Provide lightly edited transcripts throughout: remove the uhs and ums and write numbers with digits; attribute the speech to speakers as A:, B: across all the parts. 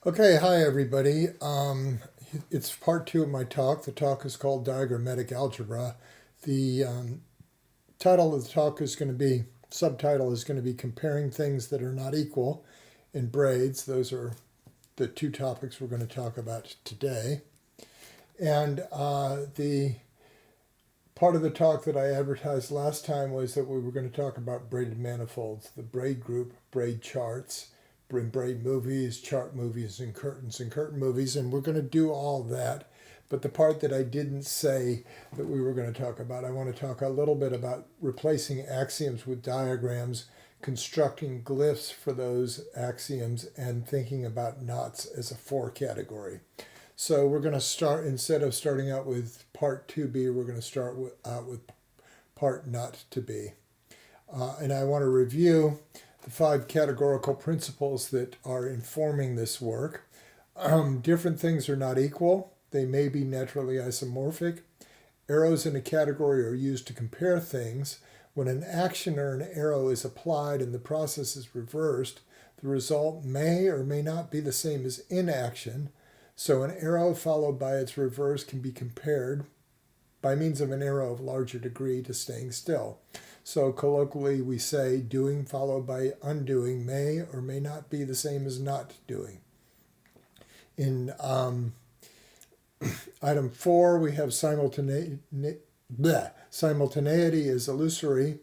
A: Okay, hi everybody. It's part two of my talk. The talk is called Diagrammatic Algebra. The title of the talk is going to be, subtitle is going to be Comparing Things That Are Not Equal in Braids. Those are the two topics we're going to talk about today. And the part of the talk that I advertised last time was that we were going to talk about braided manifolds, the braid group, braid charts, braid movies, chart movies, and curtain movies, and we're going to do all that. But the part that I didn't say that we were going to talk about, I want to talk a little bit about replacing axioms with diagrams, constructing glyphs for those axioms, and thinking about knots as a for category. So we're going to start, instead of starting out with part 2b, we're going to start out with part not to be. And I want to review the 5 categorical principles that are informing this work. Different things are not equal. They may be naturally isomorphic. Arrows in a category are used to compare things. When an action or an arrow is applied and the process is reversed, the result may or may not be the same as inaction. So an arrow followed by its reverse can be compared by means of an arrow of larger degree to staying still. So colloquially we say doing followed by undoing may or may not be the same as not doing. In item 4 we have simultaneity is illusory,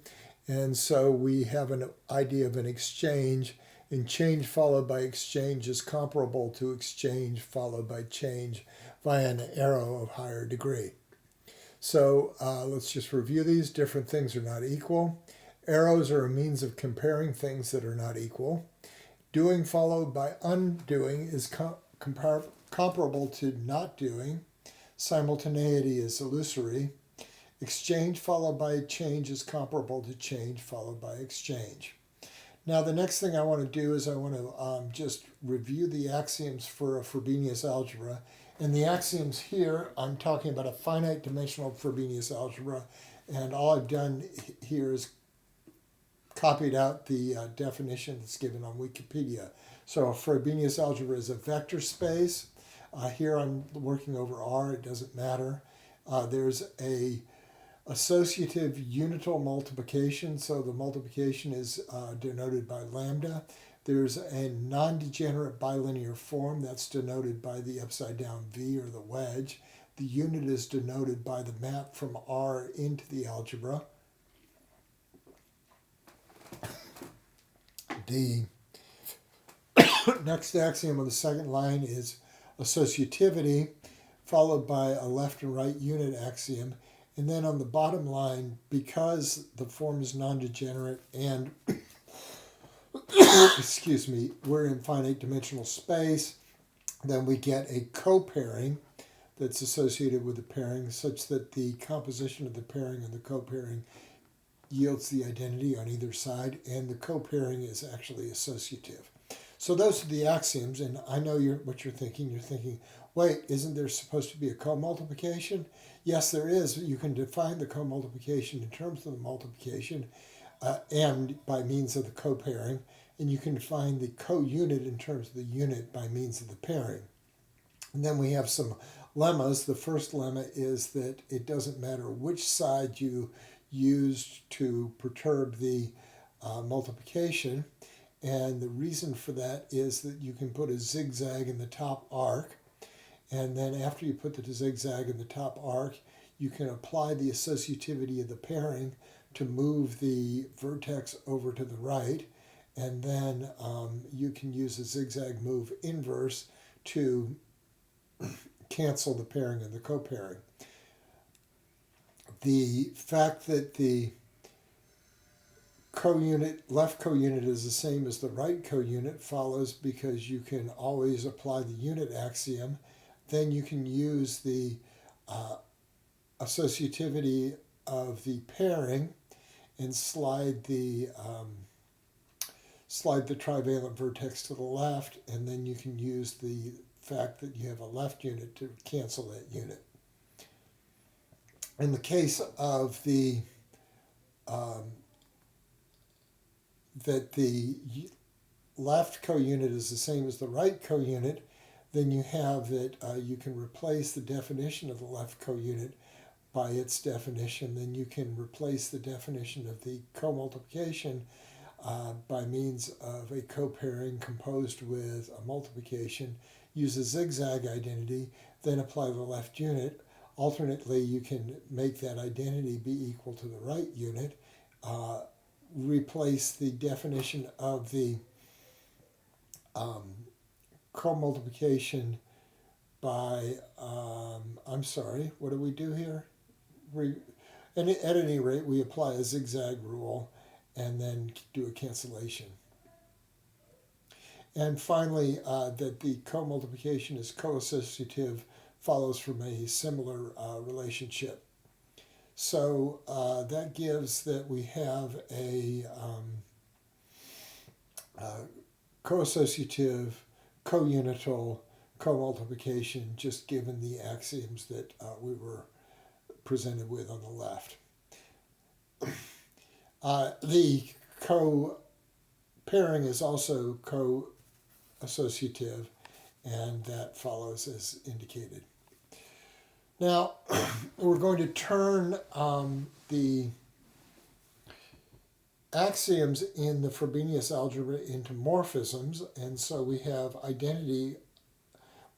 A: and so we have an idea of an exchange, and change followed by exchange is comparable to exchange followed by change via an arrow of higher degree. So let's just review these. Different things are not equal. Arrows are a means of comparing things that are not equal. Doing followed by undoing is comparable to not doing. Simultaneity is illusory. Exchange followed by change is comparable to change followed by exchange. Now the next thing I want to do is I want to just review the axioms for a Frobenius algebra. And the axioms here, I'm talking about a finite dimensional Frobenius algebra, and all I've done here is copied out the definition that's given on Wikipedia. So a Frobenius algebra is a vector space. Here I'm working over R, it doesn't matter. There's a associative unital multiplication, so the multiplication is denoted by lambda. There's a non-degenerate bilinear form that's denoted by the upside down V or the wedge. The unit is denoted by the map from R into the algebra. The next axiom of the second line is associativity, followed by a left and right unit axiom. And then on the bottom line, because the form is non-degenerate and excuse me, we're in finite dimensional space, then we get a co-pairing that's associated with the pairing such that the composition of the pairing and the co-pairing yields the identity on either side, and the co-pairing is actually associative. So those are the axioms, and I know what you're thinking. You're thinking, wait, isn't there supposed to be a co-multiplication? Yes, there is. You can define the co-multiplication in terms of the multiplication and by means of the co-pairing, and you can define the co-unit in terms of the unit by means of the pairing. And then we have some lemmas. The first lemma is that it doesn't matter which side you used to perturb the multiplication. And the reason for that is that you can put a zigzag in the top arc. And then after you put the zigzag in the top arc, you can apply the associativity of the pairing to move the vertex over to the right. And then you can use a zigzag move inverse to cancel the pairing and the co-pairing. The fact that the left co-unit is the same as the right co-unit follows because you can always apply the unit axiom. Then you can use the associativity of the pairing and slide the trivalent vertex to the left, and then you can use the fact that you have a left unit to cancel that unit. In the case of that the left co-unit is the same as the right co-unit, then you have that you can replace the definition of the left co-unit by its definition. Then you can replace the definition of the co-multiplication by means of a co-pairing composed with a multiplication. Use a zigzag identity, then apply the left unit. Alternately, you can make that identity be equal to the right unit. Replace the definition of the co-multiplication by, I'm sorry, what do we do here? At any rate, we apply a zigzag rule and then do a cancellation. And finally, that the co-multiplication is co-associative follows from a similar relationship. So that gives that we have a co-associative, co-unital, co-multiplication, just given the axioms that we were presented with on the left. The co-pairing is also co-associative, and that follows as indicated. Now, we're going to turn the axioms in the Frobenius algebra into morphisms, and so we have identity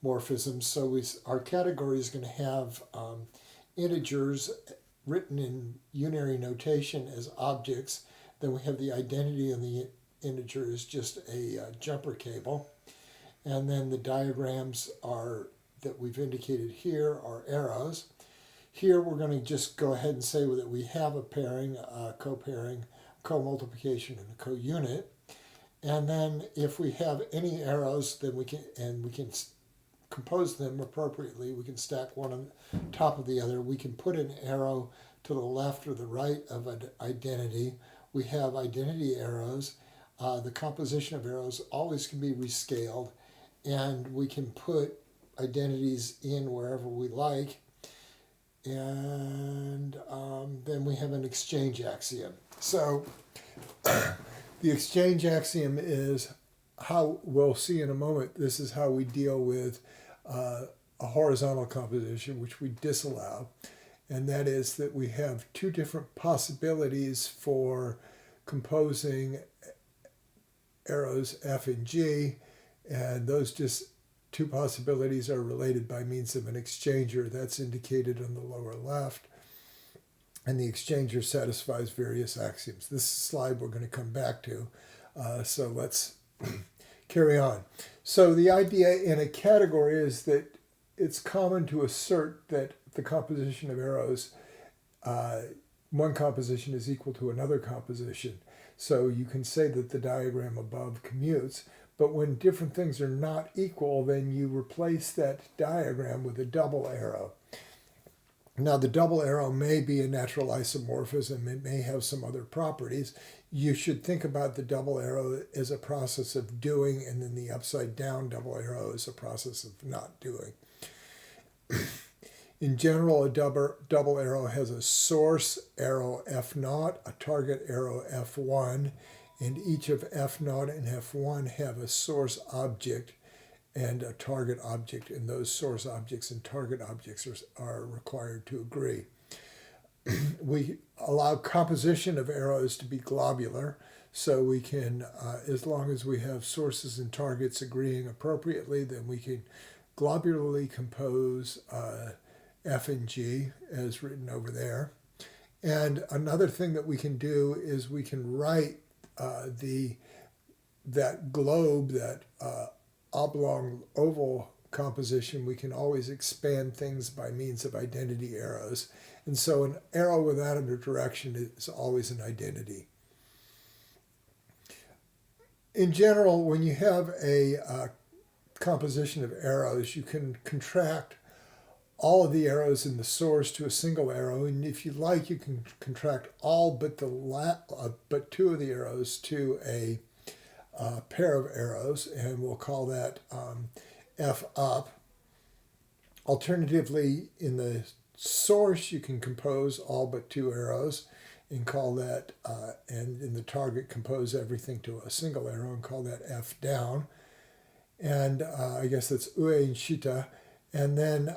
A: morphisms. So our category is going to have integers written in unary notation as objects. Then we have the identity of the integer is just a jumper cable. And then the diagrams that we've indicated here are arrows. Here we're going to just go ahead and say that we have a pairing, co-pairing, co-multiplication, and a co-unit. And then if we have any arrows, then we can compose them appropriately. We can stack one on top of the other. We can put an arrow to the left or the right of an identity. We have identity arrows. The composition of arrows always can be rescaled, and we can put identities in wherever we like. And then we have an exchange axiom. So the exchange axiom is how, we'll see in a moment, this is how we deal with a horizontal composition, which we disallow. And that is that we have two different possibilities for composing arrows F and G, and those just two possibilities are related by means of an exchanger that's indicated on the lower left, and the exchanger satisfies various axioms. This slide we're going to come back to, so let's carry on. So the idea in a category is that it's common to assert that the composition of arrows, one composition is equal to another composition. So you can say that the diagram above commutes, but when different things are not equal, then you replace that diagram with a double arrow. Now, the double arrow may be a natural isomorphism. It may have some other properties. You should think about the double arrow as a process of doing, and then the upside down double arrow is a process of not doing. In general, a double arrow has a source arrow F0, a target arrow F1, and each of F0 and F1 have a source object and a target object, and those source objects and target objects are required to agree. We allow composition of arrows to be globular, so we can, as long as we have sources and targets agreeing appropriately, then we can globularly compose F and G as written over there. And another thing that we can do is we can write that globe, that oblong oval composition, we can always expand things by means of identity arrows. And so an arrow without a direction is always an identity. In general, when you have a composition of arrows, you can contract all of the arrows in the source to a single arrow, and if you like, you can contract all but two of the arrows to a pair of arrows, and we'll call that F up. Alternatively, in the source, you can compose all but two arrows and call that, and in the target, compose everything to a single arrow and call that F down. and I guess that's ue and shita. And then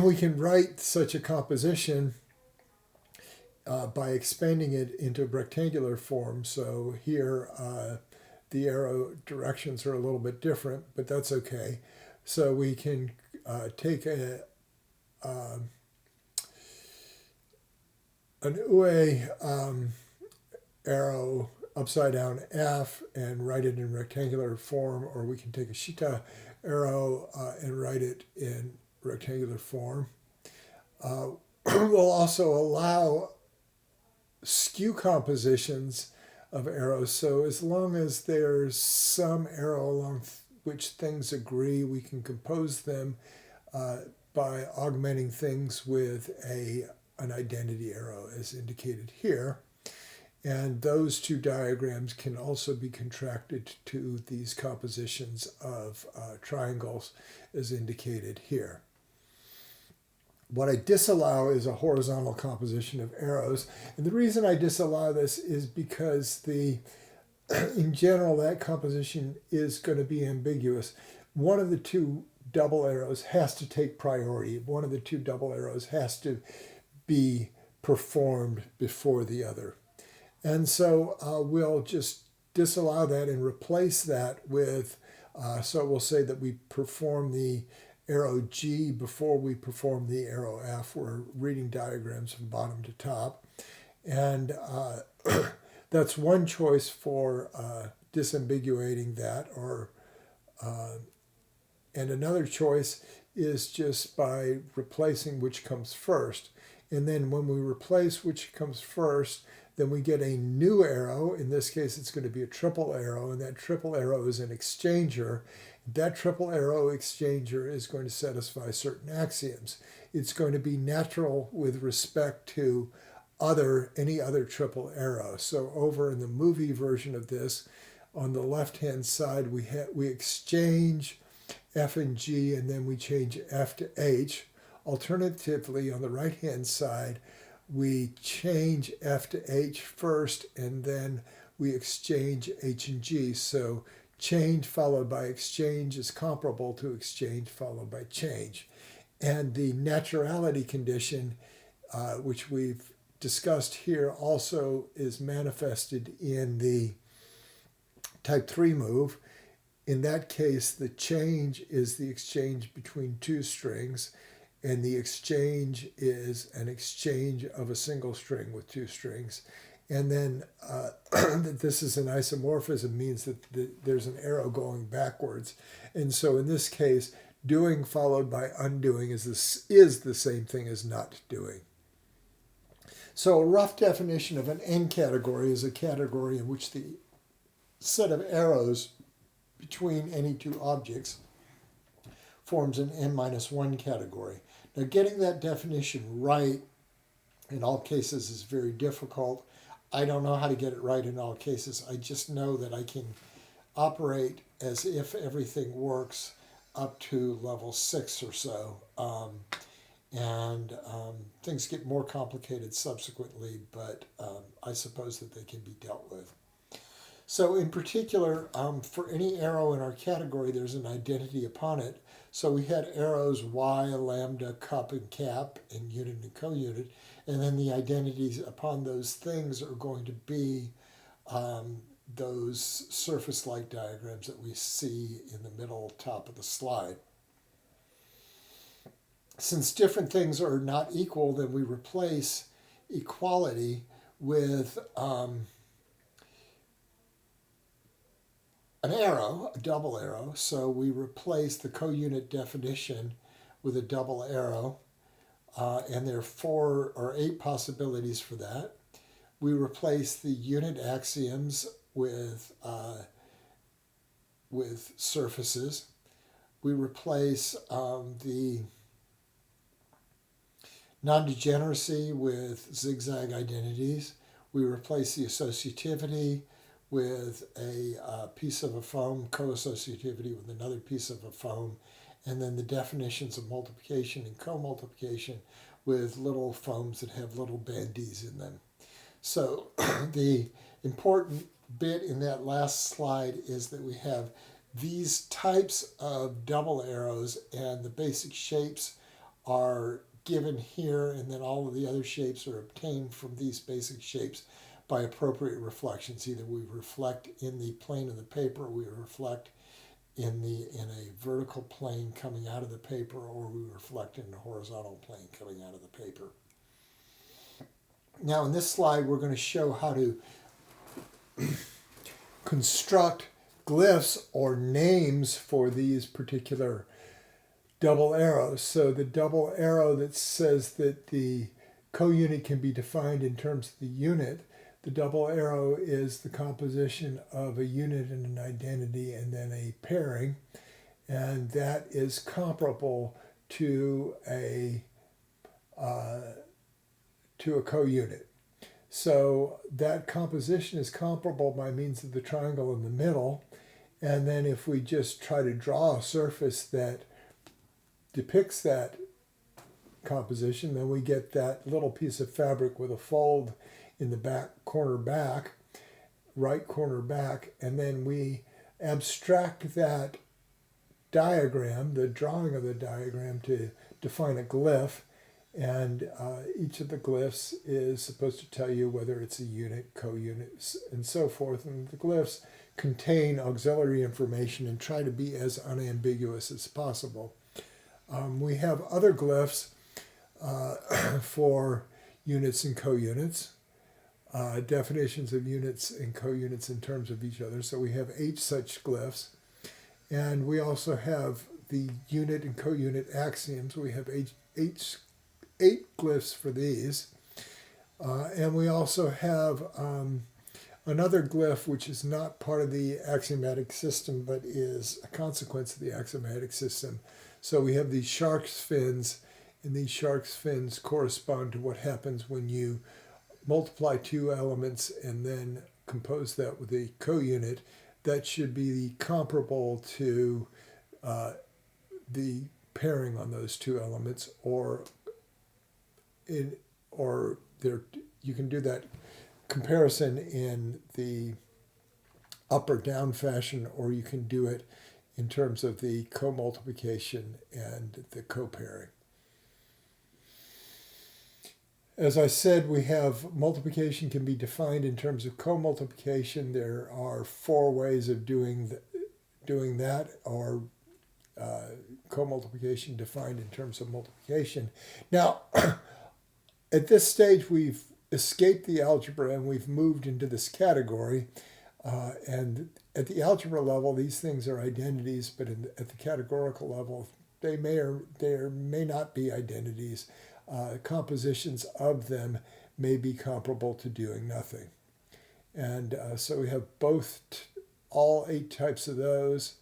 A: we can write such a composition by expanding it into rectangular form. So here the arrow directions are a little bit different, but that's okay. So we can take an ue arrow upside down F and write it in rectangular form, or we can take a shita arrow and write it in rectangular form. We'll also allow skew compositions of arrows. So as long as there's some arrow along which things agree, we can compose them by augmenting things with an identity arrow as indicated here. And those two diagrams can also be contracted to these compositions of triangles as indicated here. What I disallow is a horizontal composition of arrows. And the reason I disallow this is because in general, that composition is going to be ambiguous. One of the two double arrows has to take priority. One of the two double arrows has to be performed before the other. And so we'll just disallow that and replace that with, so we'll say that we perform the arrow G before we perform the arrow F. We're reading diagrams from bottom to top. And that's one choice for disambiguating that. And another choice is just by replacing which comes first. And then when we replace which comes first, then we get a new arrow. In this case, it's going to be a triple arrow, and that triple arrow is an exchanger. That triple arrow exchanger is going to satisfy certain axioms. It's going to be natural with respect to any other triple arrow. So over in the movie version of this, on the left-hand side, we exchange F and G, and then we change F to H. Alternatively, on the right-hand side, we change F to H first, and then we exchange H and G. So change followed by exchange is comparable to exchange followed by change. And the naturality condition, which we've discussed here, also is manifested in the type 3 move. In that case, the change is the exchange between two strings, and the exchange is an exchange of a single string with two strings. And then that this is an isomorphism means that there's an arrow going backwards. And so in this case, doing followed by undoing is the same thing as not doing. So a rough definition of an N category is a category in which the set of arrows between any two objects forms an N-1 category. Now, getting that definition right in all cases is very difficult. I don't know how to get it right in all cases. I just know that I can operate as if everything works up to level 6 or so. Things get more complicated subsequently, but I suppose that they can be dealt with. So in particular, for any arrow in our category, there's an identity upon it. So we had arrows Y, lambda, cup, and cap, and unit and co-unit. And then the identities upon those things are going to be those surface-like diagrams that we see in the middle top of the slide. Since different things are not equal, then we replace equality with an arrow, a double arrow. So we replace the co-unit definition with a double arrow, and there are 4 or 8 possibilities for that. We replace the unit axioms with surfaces. We replace the non-degeneracy with zigzag identities. We replace the associativity with a piece of a foam, co-associativity with another piece of a foam, and then the definitions of multiplication and co-multiplication with little foams that have little bandees in them. So the important bit in that last slide is that we have these types of double arrows, and the basic shapes are given here, and then all of the other shapes are obtained from these basic shapes by appropriate reflections. Either we reflect in the plane of the paper, or we reflect in a vertical plane coming out of the paper, or we reflect in a horizontal plane coming out of the paper. Now in this slide we're going to show how to construct glyphs or names for these particular double arrows. So the double arrow that says that the co-unit can be defined in terms of the unit, the double arrow is the composition of a unit and an identity and then a pairing, and that is comparable to a co-unit. So that composition is comparable by means of the triangle in the middle, and then if we just try to draw a surface that depicts that composition, then we get that little piece of fabric with a fold in the back corner back, right corner back, and then we abstract that diagram, the drawing of the diagram, to define a glyph, and each of the glyphs is supposed to tell you whether it's a unit, co-unit, and so forth, and the glyphs contain auxiliary information and try to be as unambiguous as possible. We have other glyphs for units and co-units, definitions of units and co-units in terms of each other. So we have 8 such glyphs. And we also have the unit and co-unit axioms. We have eight glyphs for these. And we also have another glyph which is not part of the axiomatic system but is a consequence of the axiomatic system. So we have these shark's fins, and these shark's fins correspond to what happens when you multiply 2 elements and then compose that with a co-unit. That should be comparable to the pairing on those 2 elements, or you can do that comparison in the up or down fashion, or you can do it in terms of the co-multiplication and the co-pairing. As I said, we have multiplication can be defined in terms of co-multiplication. There are 4 ways of doing that, or co-multiplication defined in terms of multiplication. Now, at this stage, we've escaped the algebra and we've moved into this category. And at the algebra level, these things are identities, but at the categorical level, they may or may not be identities. Compositions of them may be comparable to doing nothing. And so we have all 8 types of those.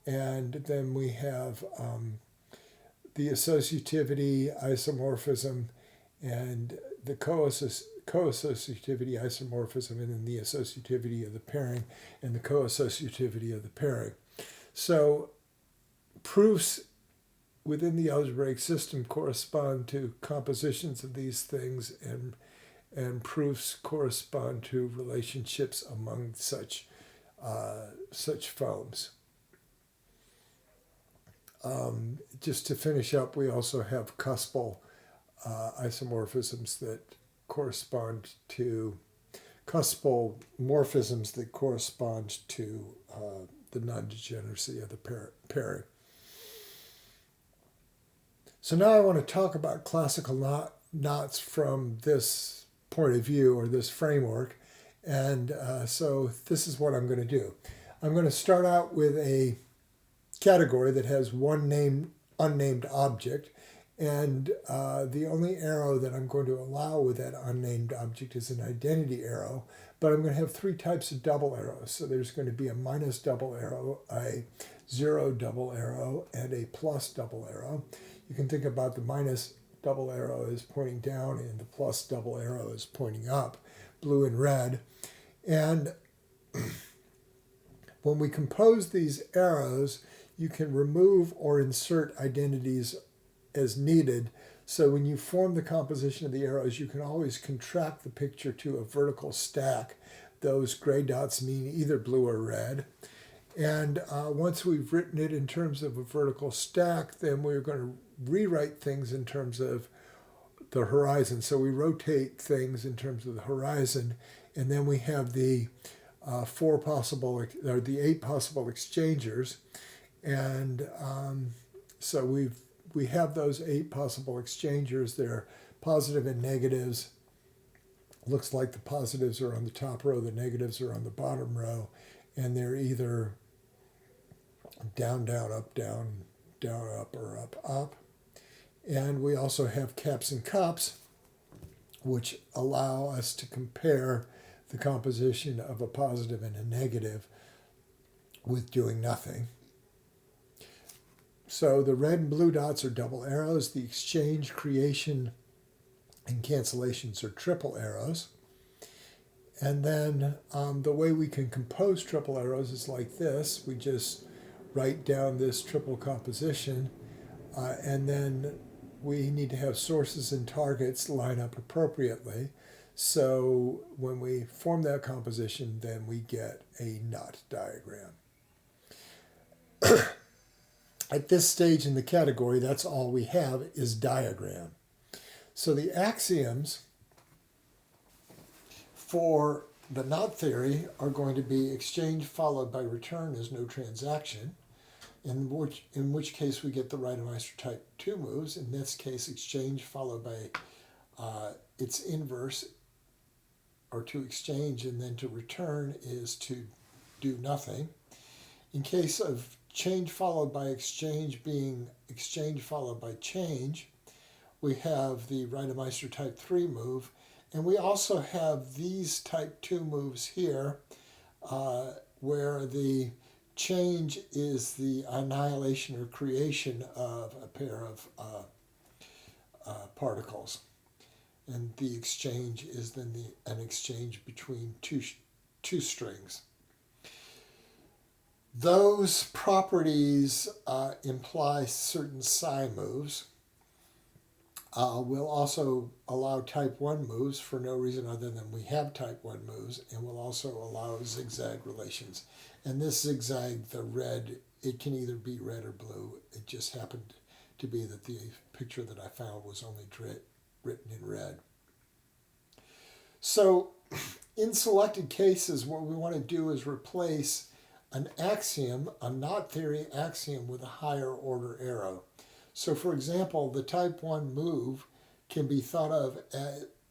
A: And then we have the associativity, isomorphism, and the co-associativity, isomorphism, and then the associativity of the pairing and the co-associativity of the pairing. So proofs within the algebraic system correspond to compositions of these things, and proofs correspond to relationships among such foams. Just to finish up, we also have cuspal isomorphisms that correspond to cuspal morphisms that correspond to the non-degeneracy of the pairing. So now I want to talk about classical knots from this point of view, or this framework. And so this is what I'm going to do. I'm going to start out with a category that has one unnamed object. And the only arrow that I'm going to allow with that unnamed object is an identity arrow. But I'm going to have 3 types of double arrows. So there's going to be a minus double arrow, a 0 double arrow, and a plus double arrow. You can think about the minus double arrow as pointing down and the plus double arrow as pointing up, blue and red. And when we compose these arrows, you can remove or insert identities as needed. So when you form the composition of the arrows, you can always contract the picture to a vertical stack those gray dots mean either blue or red. And once we've written it in terms of a vertical stack, then we're going to rewrite things in terms of the horizon. So we rotate things in terms of the horizon, and then we have the the 8 possible exchangers, and so we have those 8 possible exchangers. They're positive and negatives. Looks like the positives are on the top row, the negatives are on the bottom row, and they're either down, down, up, or up, up. And we also have caps and cups, which allow us to compare the composition of a positive and a negative with doing nothing. So the red and blue dots are double arrows. The exchange, creation, and cancellations are triple arrows. And then the way we can compose triple arrows is like this. We just write down this triple composition, and then we need to have sources and targets line up appropriately. So when we form that composition, then we get a nut diagram. At this stage in the category, that's all we have is diagram. So the axioms for the knot theory are going to be exchange followed by return is no transaction, in which case we get the Reidemeister type 2 moves. In this case, exchange followed by its inverse, or to exchange and then to return is to do nothing. In case of change followed by exchange being exchange followed by change, we have the Reidemeister type 3 move, and we also have these type 2 moves here, where the change is the annihilation or creation of a pair of particles. And the exchange is then an exchange between two strings. Those properties imply certain psi moves. We'll also allow type 1 moves for no reason other than we have type 1 moves, and we'll also allow zigzag relations. And this zigzag, the red, it can either be red or blue. It just happened to be that the picture that I found was only written in red. So in selected cases, what we want to do is replace an axiom, a knot theory axiom, with a higher order arrow. So for example, the type 1 move can be thought of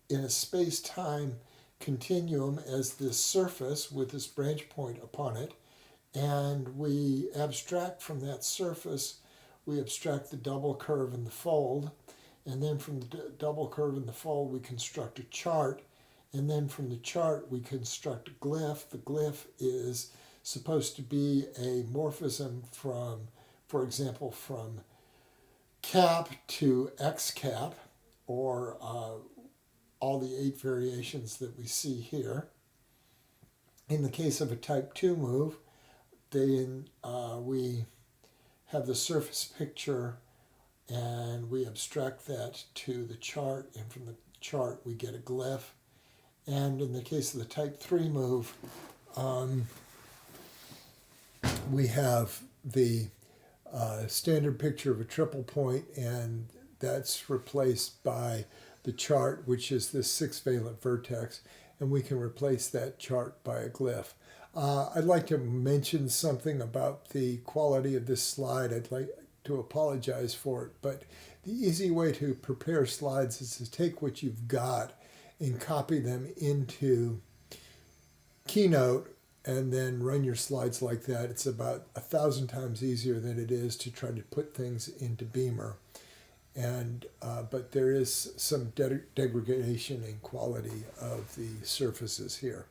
A: in a space-time continuum as this surface with this branch point upon it, and we abstract from that surface, we abstract the double curve and the fold, and then from the double curve and the fold we construct a chart, and then from the chart we construct a glyph. The glyph is supposed to be a morphism from, for example, from cap to x cap, or all the 8 variations that we see here. In the case of a type 2 move, then we have the surface picture and we abstract that to the chart, and from the chart we get a glyph. And in the case of the type 3 move, we have the standard picture of a triple point, and that's replaced by the chart, which is this 6-valent vertex, and we can replace that chart by a glyph. I'd like to mention something about the quality of this slide. I'd like to apologize for it, but the easy way to prepare slides is to take what you've got and copy them into Keynote and then run your slides like that. It's about 1,000 times easier than it is to try to put things into Beamer. And but there is some degradation in quality of the surfaces here.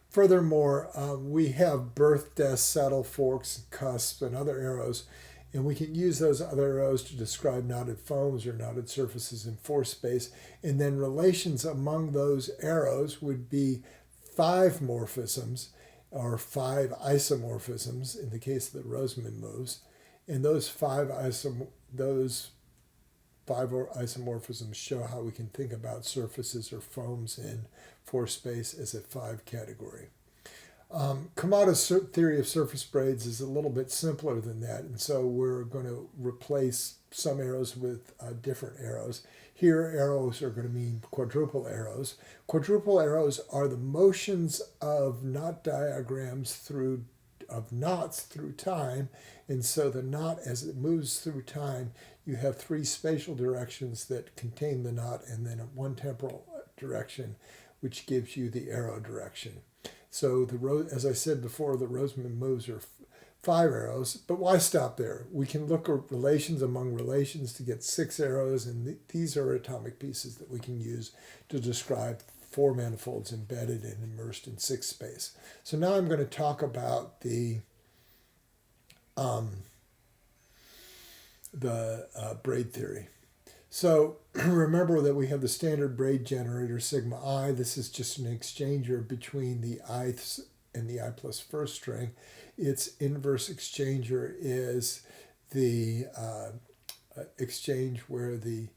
A: Furthermore, we have birth, death, saddle, forks, cusps, and other arrows, and we can use those other arrows to describe knotted foams or knotted surfaces in force space. And then relations among those arrows would be 5 morphisms, or 5 isomorphisms in the case of the Roseman moves. And those 5 5 isomorphisms show how we can think about surfaces or foams in 4 space as a 5 category. Kamada's theory of surface braids is a little bit simpler than that, and so we're going to replace some arrows with different arrows. Here, arrows are going to mean quadruple arrows. Quadruple arrows are the motions of knot diagrams of knots through time, and so the knot, as it moves through time, you have 3 spatial directions that contain the knot, and then 1 temporal direction, which gives you the arrow direction. So as I said before, the Roseman moves are 5 arrows, but why stop there? We can look at relations among relations to get 6 arrows, and these are atomic pieces that we can use to describe 4 manifolds embedded and immersed in 6 space. So now I'm going to talk about the braid theory. So remember that we have the standard braid generator sigma I. This is just an exchanger between the ith and the I plus first string. Its inverse exchanger is the exchange where the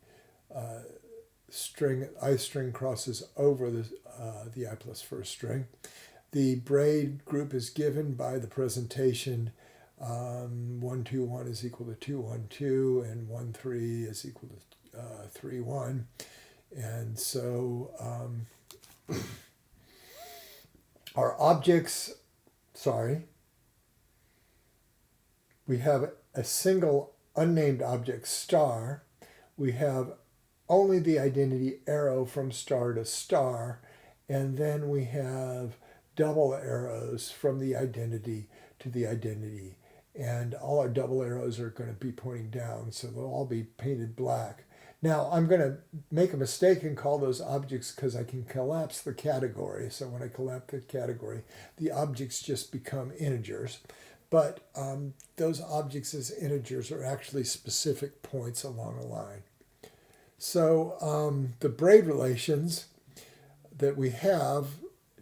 A: ith string crosses over the I plus first string. The braid group is given by the presentation 1, 2, 1 is equal to 2, 1, 2, and 1, 3 is equal to 3, 1. And so our objects, we have a single unnamed object star. We have only the identity arrow from star to star, and then we have double arrows from the identity to the identity. And all our double arrows are going to be pointing down, so they'll all be painted black. Now, I'm going to make a mistake and call those objects because I can collapse the category. So when I collapse the category, the objects just become integers. But those objects as integers are actually specific points along a line. So the braid relations that we have,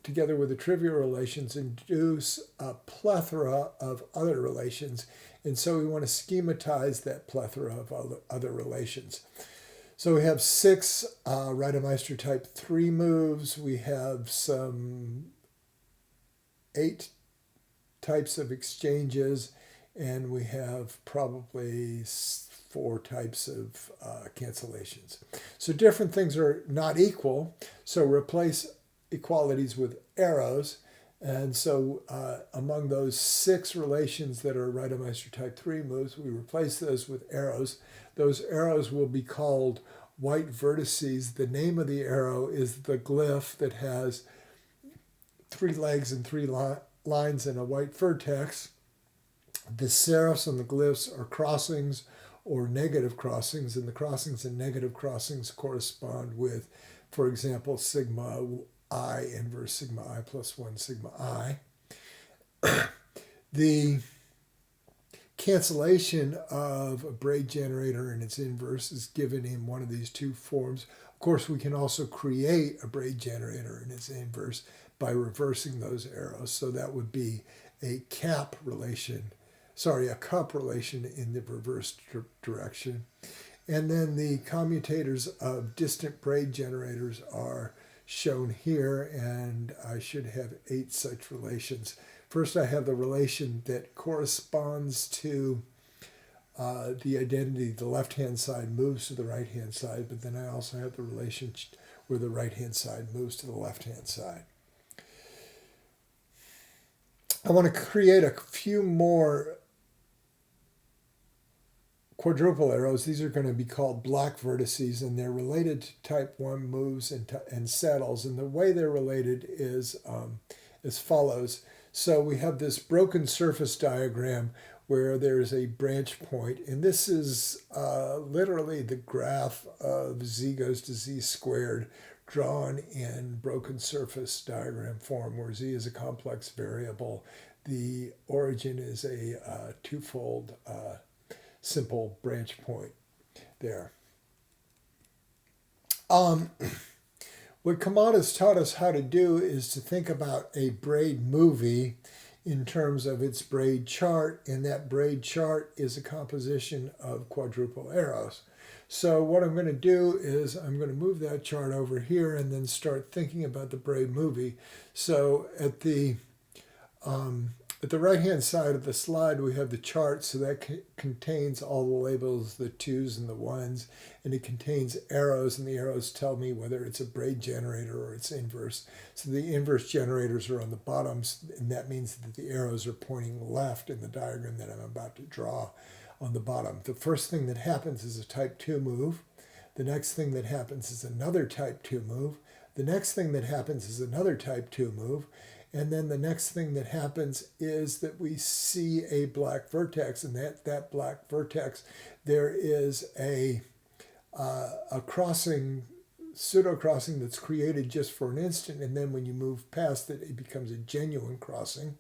A: together with the trivial relations, induce a plethora of other relations. And so we want to schematize that plethora of other relations. So we have 6 Reidemeister type 3 moves. We have some 8 types of exchanges, and we have probably 4 types of cancellations. So different things are not equal, so replace equalities with arrows. And so among those 6 relations that are Reidemeister type 3 moves, we replace those with arrows. Those arrows will be called white vertices. The name of the arrow is the glyph that has 3 legs and 3 lines and a white vertex. The serifs and the glyphs are crossings or negative crossings, and the crossings and negative crossings correspond with, for example, sigma I inverse sigma I plus 1 sigma I. The cancellation of a braid generator and its inverse is given in one of these 2 forms. Of course, we can also create a braid generator and its inverse by reversing those arrows. So that would be a cup relation in the reverse direction. And then the commutators of distant braid generators are shown here, and I should have 8 such relations. First, I have the relation that corresponds to the identity. The left-hand side moves to the right-hand side, but then I also have the relation where the right-hand side moves to the left-hand side. I want to create a few more quadruple arrows. These are going to be called black vertices, and they're related to type 1 moves and settles. And the way they're related is as follows. So we have this broken surface diagram where there's a branch point, and this is literally the graph of z goes to z squared drawn in broken surface diagram form, where z is a complex variable. The origin is a twofold simple branch point there. What Kamada's taught us how to do is to think about a braid movie in terms of its braid chart, and that braid chart is a composition of quadruple arrows. So what I'm going to do is I'm going to move that chart over here and then start thinking about the braid movie. So at the right-hand side of the slide, we have the chart, so that contains all the labels, the 2s and the 1s, and it contains arrows, and the arrows tell me whether it's a braid generator or its inverse. So the inverse generators are on the bottoms, and that means that the arrows are pointing left in the diagram that I'm about to draw on the bottom. The first thing that happens is a type 2 move. The next thing that happens is another type 2 move. The next thing that happens is another type 2 move. And then the next thing that happens is that we see a black vertex, and that black vertex, there is a crossing, pseudo-crossing that's created just for an instant, and then when you move past it, it becomes a genuine crossing.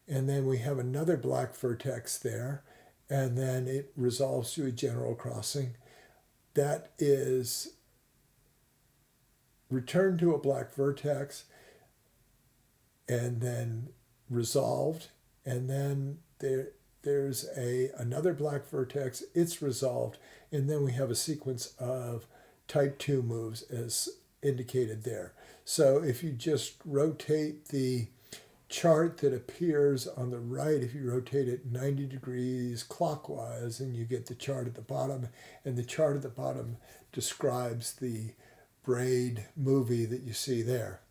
A: And then we have another black vertex there, and then it resolves to a general crossing. That is returned to a black vertex, and then resolved, and then there's another black vertex, it's resolved, and then we have a sequence of type 2 moves as indicated there. So if you just rotate the chart that appears on the right, if you rotate it 90 degrees clockwise, and you get the chart at the bottom, and the chart at the bottom describes the braid movie that you see there.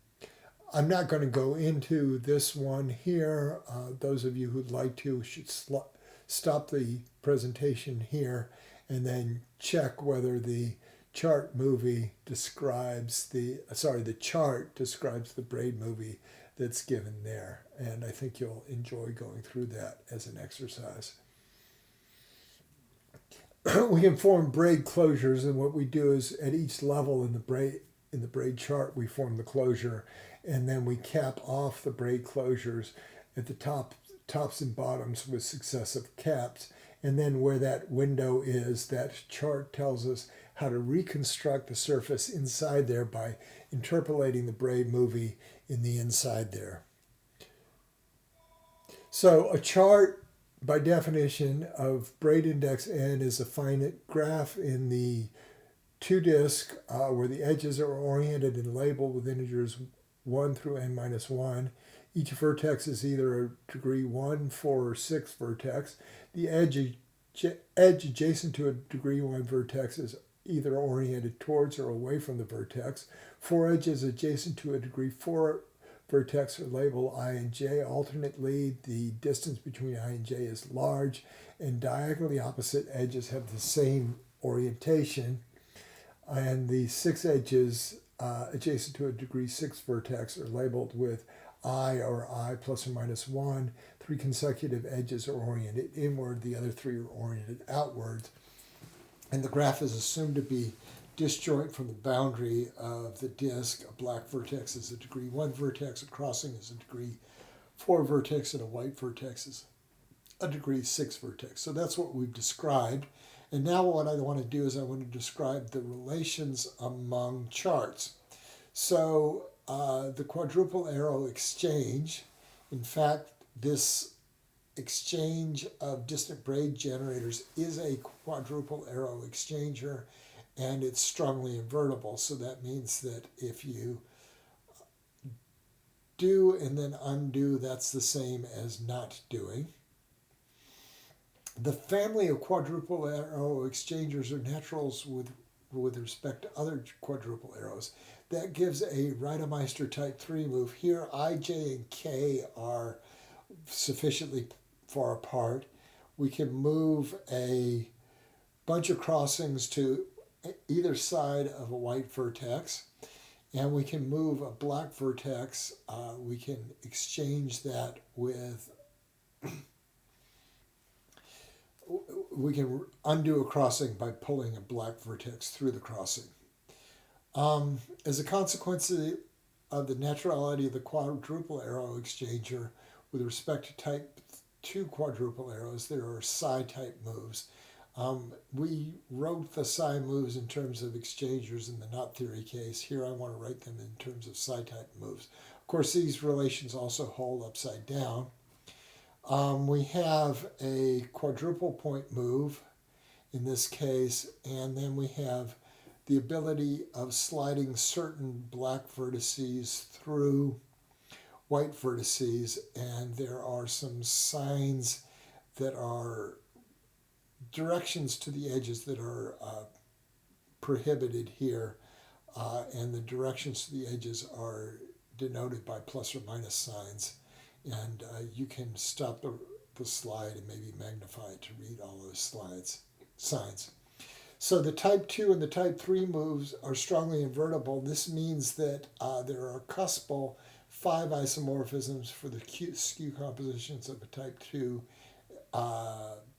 A: I'm not going to go into this one here. Those of you who'd like to should stop the presentation here and then check whether the chart movie describes the chart describes the braid movie that's given there. And I think you'll enjoy going through that as an exercise. We can form braid closures, and what we do is at each level in the braid chart, we form the closure, and then we cap off the braid closures at the tops and bottoms with successive caps. And then where that window is, that chart tells us how to reconstruct the surface inside there by interpolating the braid movie in the inside there. So a chart, by definition, of braid index n is a finite graph in the 2-disk where the edges are oriented and labeled with integers 1 through n minus 1. Each vertex is either a degree 1, 4, or 6 vertex. The edge adjacent to a degree 1 vertex is either oriented towards or away from the vertex. 4 edges adjacent to a degree 4 vertex are labeled I and j alternately. The distance between I and j is large, and diagonally opposite edges have the same orientation. And the 6 edges adjacent to a degree 6 vertex are labeled with I or I plus or minus 1. 3 consecutive edges are oriented inward, the other 3 are oriented outward. And the graph is assumed to be disjoint from the boundary of the disk. A black vertex is a degree 1 vertex, a crossing is a degree 4 vertex, and a white vertex is a degree 6 vertex. So that's what we've described. And now what I want to do is I want to describe the relations among charts. So the quadruple arrow exchange, in fact, this exchange of distant braid generators is a quadruple arrow exchanger, and it's strongly invertible. So that means that if you do and then undo, that's the same as not doing. The family of quadruple arrow exchangers are naturals with respect to other quadruple arrows. That gives a Reidemeister type 3 move. Here, I, j, and k are sufficiently far apart. We can move a bunch of crossings to either side of a white vertex, and we can move a black vertex. We can exchange that with... we can undo a crossing by pulling a black vertex through the crossing. As a consequence of the naturality of the quadruple arrow exchanger with respect to type 2 quadruple arrows, there are psi-type moves. We wrote the psi moves in terms of exchangers in the knot theory case. Here I want to write them in terms of psi-type moves. Of course, these relations also hold upside down. We have a quadruple point move in this case, and then we have the ability of sliding certain black vertices through white vertices, and there are some signs that are directions to the edges that are prohibited here, and the directions to the edges are denoted by plus or minus signs, and you can stop the slide and maybe magnify it to read all those signs. So the type 2 and the type 3 moves are strongly invertible. This means that there are cuspal 5 isomorphisms for the skew compositions of a type 2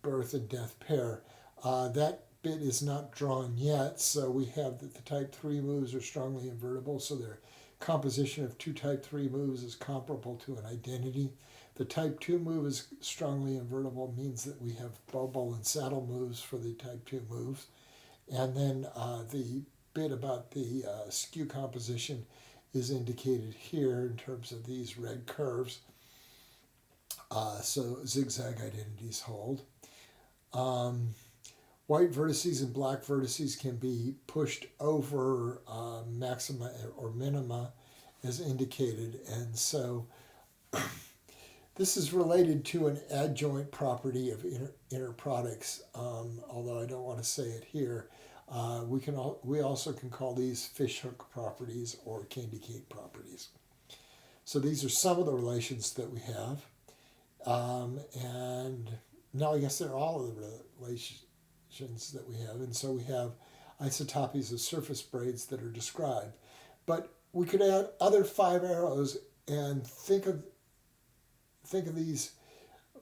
A: birth and death pair. That bit is not drawn yet, so we have that the type 3 moves are strongly invertible, so their composition of two type 3 moves is comparable to an identity. The type 2 move is strongly invertible, means that we have bubble and saddle moves for the type 2 moves. And then the bit about the skew composition is indicated here in terms of these red curves. So zigzag identities hold. White vertices and black vertices can be pushed over maxima or minima as indicated. And so this is related to an adjoint property of inner products, although I don't want to say it here. We also can call these fishhook properties or candy cane properties. So these are some of the relations that we have. And now I guess they're all of the relations that we have. And so we have isotopies of surface braids that are described. But we could add other 5 arrows and think of these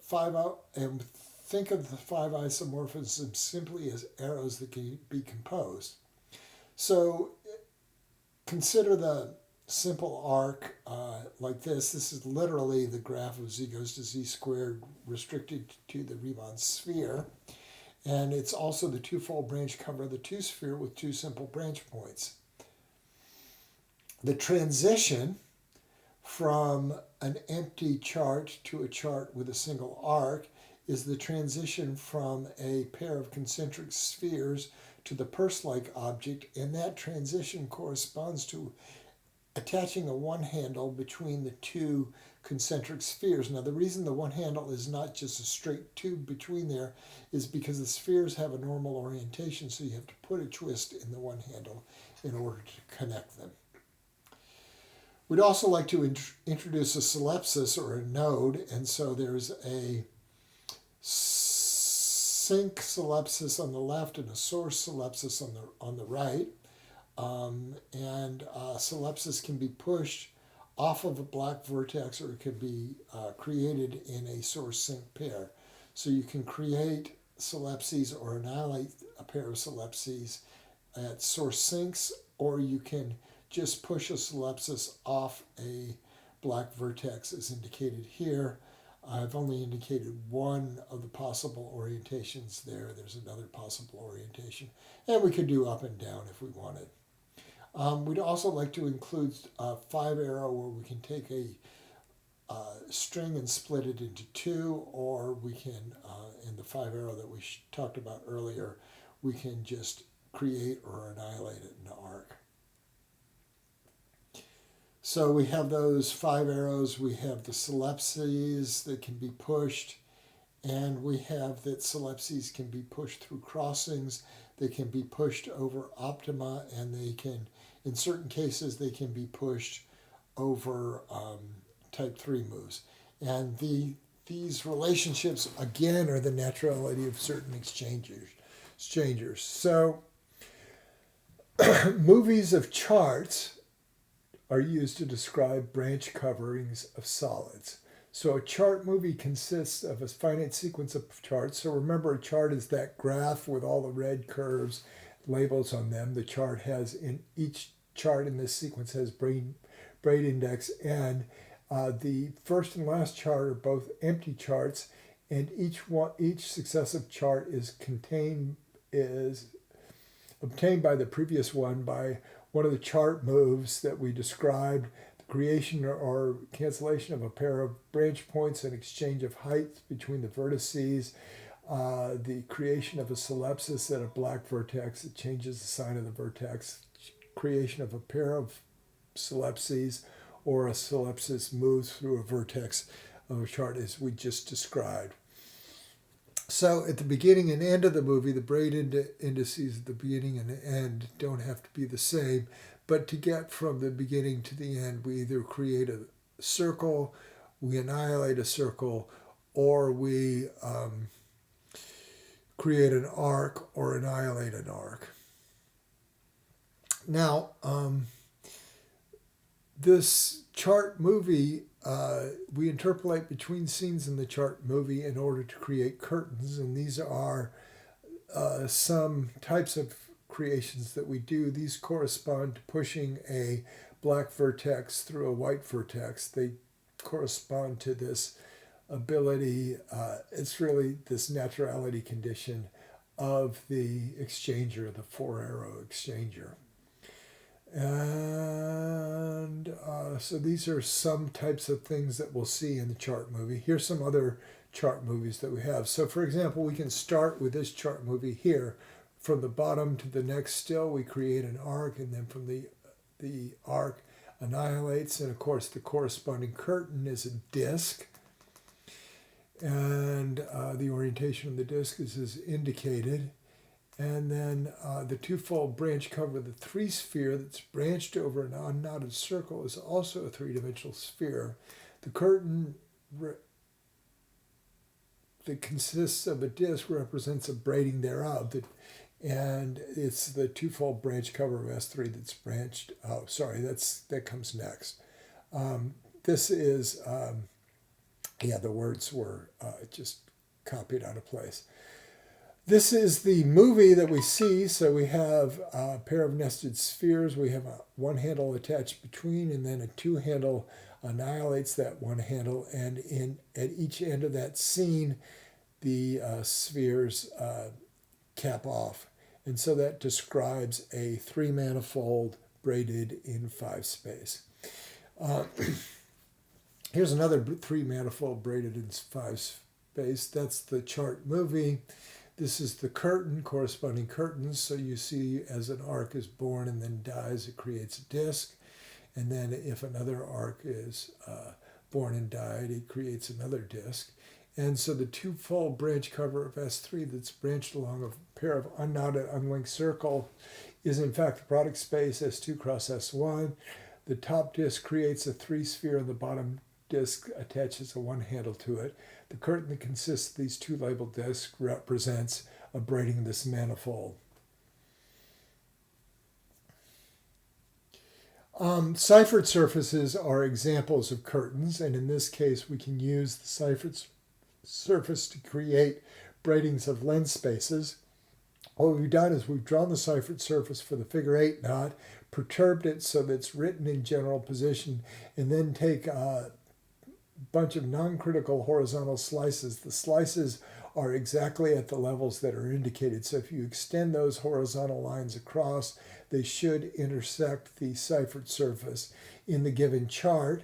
A: 5 out and think of the 5 isomorphisms simply as arrows that can be composed. So consider the simple arc like this. This is literally the graph of z goes to z squared restricted to the Riemann sphere. And it's also the twofold branch cover of the 2 sphere with 2 simple branch points. The transition from an empty chart to a chart with a single arc is the transition from a pair of concentric spheres to the purse-like object, and that transition corresponds to attaching a one handle between the 2 concentric spheres. Now the reason the one handle is not just a straight tube between there is because the spheres have a normal orientation, so you have to put a twist in the one handle in order to connect them. We'd also like to introduce a solipsis or a node, and so there's a sink solipsis on the left and a source solipsis on the right. Solipsis can be pushed off of a black vertex, or it can be created in a source sink pair. So you can create solipses or annihilate a pair of solipses at source sinks, or you can just push a solipsis off a black vertex as indicated here. I've only indicated one of the possible orientations there. There's another possible orientation. And we could do up and down if we wanted. We'd also like to include a 5 arrow where we can take a string and split it into 2, or we can, in the 5 arrow that we talked about earlier, we can just create or annihilate it in an arc. So we have those 5 arrows, we have the solipses that can be pushed, and we have that solipses can be pushed through crossings, they can be pushed over optima, and they can, in certain cases, they can be pushed over type 3 moves. And these relationships, again, are the naturality of certain exchangers. So movies of charts are used to describe branch coverings of solids. So a chart movie consists of a finite sequence of charts. So remember, a chart is that graph with all the red curves, labels on them. The chart has, in each chart in this sequence has braid index, and the first and last chart are both empty charts, and each successive chart is obtained by the previous one by one of the chart moves that we described. creation or cancellation of a pair of branch points and exchange of height between the vertices, the creation of a solipsis at a black vertex, it changes the sign of the vertex, creation of a pair of solipses, or a solipsis moves through a vertex of a chart as we just described. So at the beginning and end of the movie, the braid indices at the beginning and the end don't have to be the same, but to get from the beginning to the end, we either create a circle, we annihilate a circle, or we create an arc or annihilate an arc. Now, this chart movie, we interpolate between scenes in the chart movie in order to create curtains, and these are some types of creations that we do. These correspond to pushing a black vertex through a white vertex. They correspond to this ability, it's really this naturality condition of the exchanger, the four-arrow exchanger. And so these are some types of things that we'll see in the chart movie. Here's some other chart movies that we have. So for example, we can start with this chart movie here. From the bottom to the next still, we create an arc, and then from the arc annihilates, and of course the corresponding curtain is a disk. And the orientation of the disk is as indicated. And then the twofold branch cover of the three-sphere that's branched over an unknotted circle is also a three-dimensional sphere. The curtain that consists of a disk represents a braiding thereof, and it's the twofold branch cover of S3 that's branched. Oh, sorry, that comes next. This is, the words were just copied out of place. This is the movie that we see. So we have a pair of nested spheres. We have one handle attached between, and then a two handle annihilates that one handle. And at each end of that scene, the spheres cap off. And so that describes a three-manifold braided in five space. Here's another three-manifold braided in five space. That's the chart movie. This is the curtain, corresponding curtains. So you see as an arc is born and then dies, it creates a disk. And then if another arc is born and died, it creates another disk. And so the twofold branch cover of S3 that's branched along a pair of unknotted, unlinked circle is in fact the product space S2 cross S1. The top disk creates a three-sphere, and the bottom disk attaches a one handle to it. The curtain that consists of these two labeled disks represents a braiding of this manifold. Ciphered surfaces are examples of curtains, and in this case we can use the ciphered surface to create braidings of lens spaces. What we've done is we've drawn the ciphered surface for the figure 8 knot, perturbed it so that it's written in general position, and then take a bunch of non-critical horizontal slices. The slices are exactly at the levels that are indicated. So if you extend those horizontal lines across, they should intersect the ciphered surface in the given chart.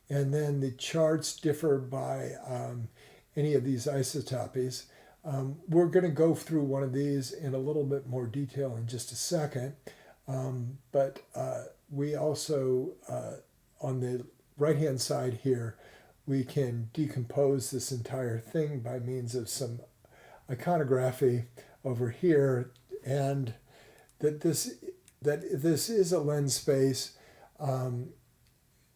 A: And then the charts differ by any of these isotopies. We're going to go through one of these in a little bit more detail in just a second. But we also, on the right-hand side here, we can decompose this entire thing by means of some iconography over here, and that this is a lens space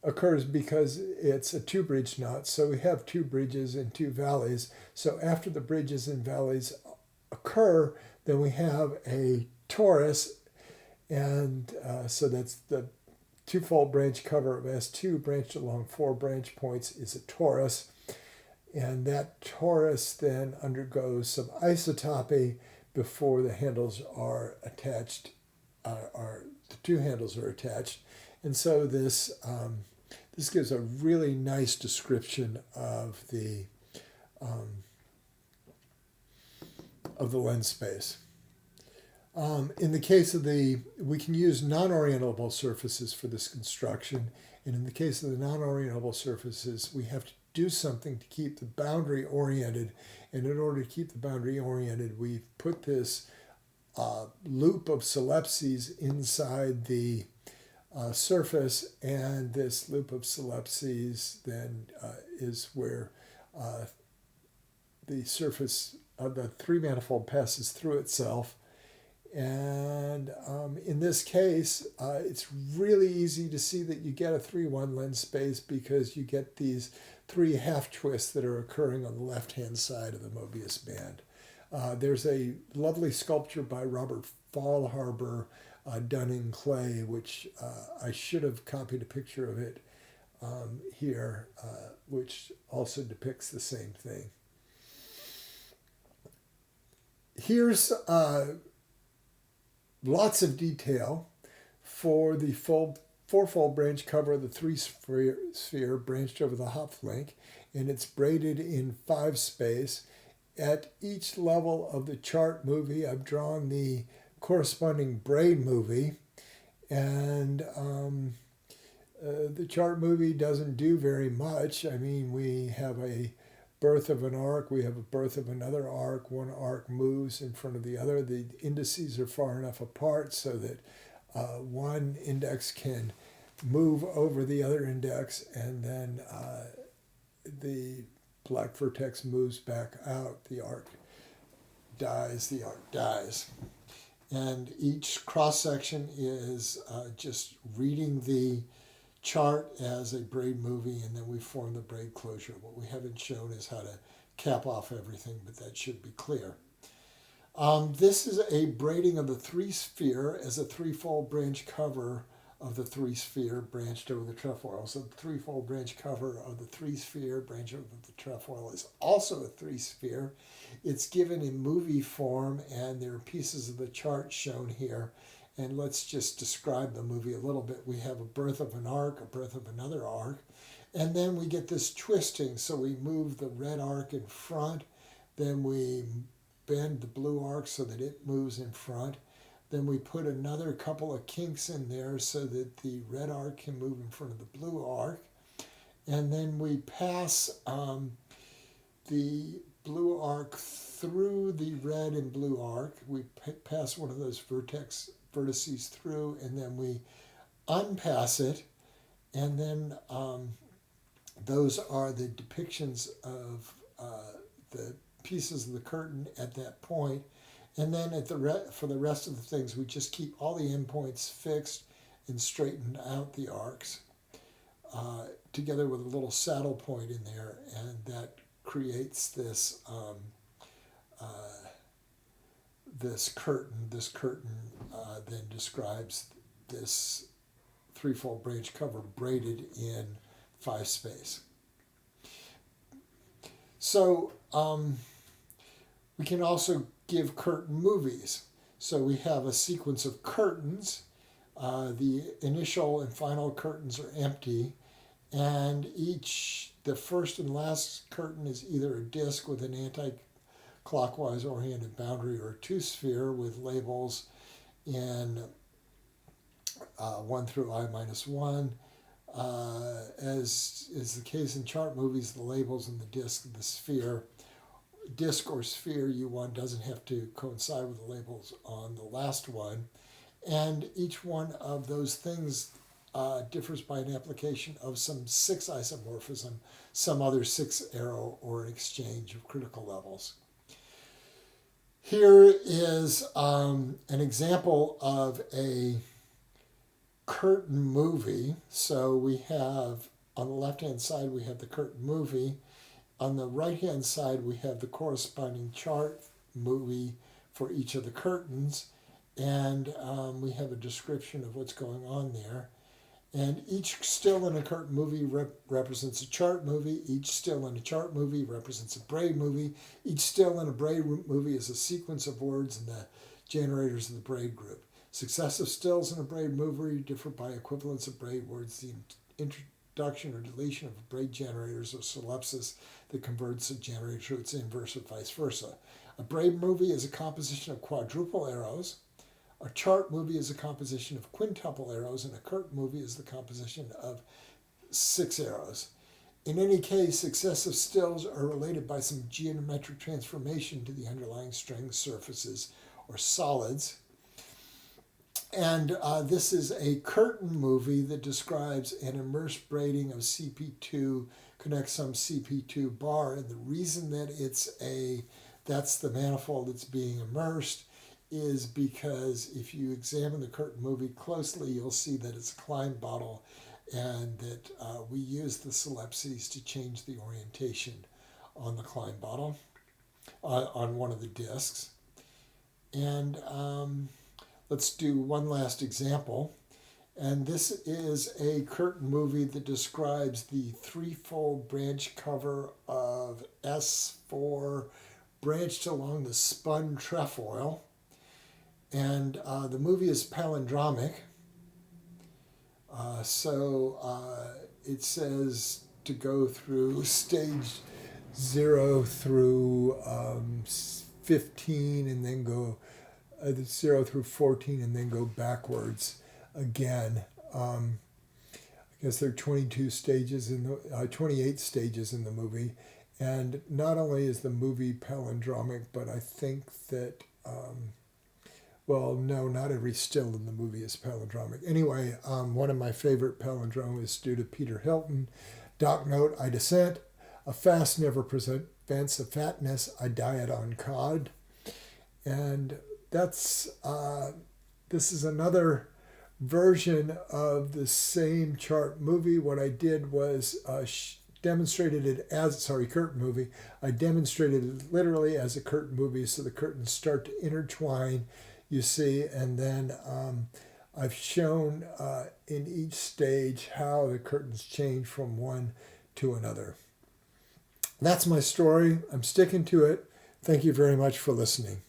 A: occurs because it's a two-bridge knot. So we have two bridges and two valleys. So after the bridges and valleys occur, then we have a torus, and so that's the twofold branch cover of S2 branched along four branch points is a torus, and that torus then undergoes some isotopy before the handles are attached, the two handles are attached, and so this gives a really nice description of the lens space. In the case of we can use non-orientable surfaces for this construction. And in the case of the non-orientable surfaces, we have to do something to keep the boundary oriented. And in order to keep the boundary oriented, we put this loop of solipses inside the surface, and this loop of solipses then is where the surface of the three-manifold passes through itself. And in this case, it's really easy to see that you get a 3-1 lens space because you get these 3 half twists that are occurring on the left-hand side of the Mobius band. There's a lovely sculpture by Robert Faulhaber done in clay, which I should have copied a picture of it here, which also depicts the same thing. Here's lots of detail for the fourfold branch cover of the 3-sphere branched over the Hopf link, and it's braided in 5 space. At each level of the chart movie, I've drawn the corresponding braid movie, and the chart movie doesn't do very much. I mean, we have a birth of an arc, we have a birth of another arc, one arc moves in front of the other. The indices are far enough apart so that one index can move over the other index, and then the black vertex moves back out, the arc dies. And each cross-section is just reading the chart as a braid movie, and then we form the braid closure. What we haven't shown is how to cap off everything, but that should be clear. This is a braiding of the 3-sphere as a 3-fold branch cover of the 3-sphere branched over the trefoil. So the 3-fold branch cover of the 3-sphere branched over the trefoil is also a 3-sphere. It's given in movie form, and there are pieces of the chart shown here. And let's just describe the movie a little bit. We have a birth of an arc, a birth of another arc, and then we get this twisting. So we move the red arc in front, then we bend the blue arc so that it moves in front. Then we put another couple of kinks in there so that the red arc can move in front of the blue arc. And then we pass the blue arc through the red and blue arc. We pass one of those vertices through, and then we unpass it, and then those are the depictions of the pieces of the curtain at that point. And then for the rest of the things, we just keep all the endpoints fixed and straighten out the arcs together with a little saddle point in there, and that creates this this curtain. This curtain then describes this 3-fold branch cover braided in 5 space. So we can also give curtain movies. So we have a sequence of curtains. The initial and final curtains are empty, and the first and last curtain is either a disk with an anti-clockwise oriented boundary or a 2-sphere with labels in 1 through I-1. As is the case in chart movies, the labels in the disk of the sphere, disk or sphere U1 doesn't have to coincide with the labels on the last one. And each one of those things differs by an application of some 6 isomorphism, some other 6 arrow, or an exchange of critical levels. Here is an example of a curtain movie. So we have, on the left-hand side, we have the curtain movie. On the right-hand side, we have the corresponding chart movie for each of the curtains. And we have a description of what's going on there. And each still in a curtain movie represents a chart movie. Each still in a chart movie represents a braid movie. Each still in a braid movie is a sequence of words in the generators of the braid group. Successive stills in a braid movie differ by equivalence of braid words. The introduction or deletion of braid generators or solipsis that converts a generator to its inverse or vice versa. A braid movie is a composition of quadruple arrows. A chart movie is a composition of quintuple arrows, and a curtain movie is the composition of 6 arrows. In any case, successive stills are related by some geometric transformation to the underlying string surfaces or solids. And this is a curtain movie that describes an immersed braiding of CP2 connects some CP2 bar. And the reason that that's the manifold that's being immersed is because if you examine the curtain movie closely, you'll see that it's a Klein bottle, and that we use the solipses to change the orientation on the Klein bottle on one of the discs. And let's do one last example. And this is a curtain movie that describes the threefold branch cover of S4 branched along the spun trefoil. And the movie is palindromic. It says to go through stage 0 through 15 and then go 0 through 14 and then go backwards again. I guess there are 28 stages in the movie. And not only is the movie palindromic, but I think that no, not every still in the movie is palindromic. Anyway, one of my favorite palindromes is due to Peter Hilton. Doc note, I dissent. A fast never prevents a fatness. I diet on cod. And this is another version of the same chart movie. What I did was demonstrated it as, curtain movie. I demonstrated it literally as a curtain movie, so the curtains start to intertwine, you see, and then I've shown in each stage how the curtains change from one to another. That's my story. I'm sticking to it. Thank you very much for listening.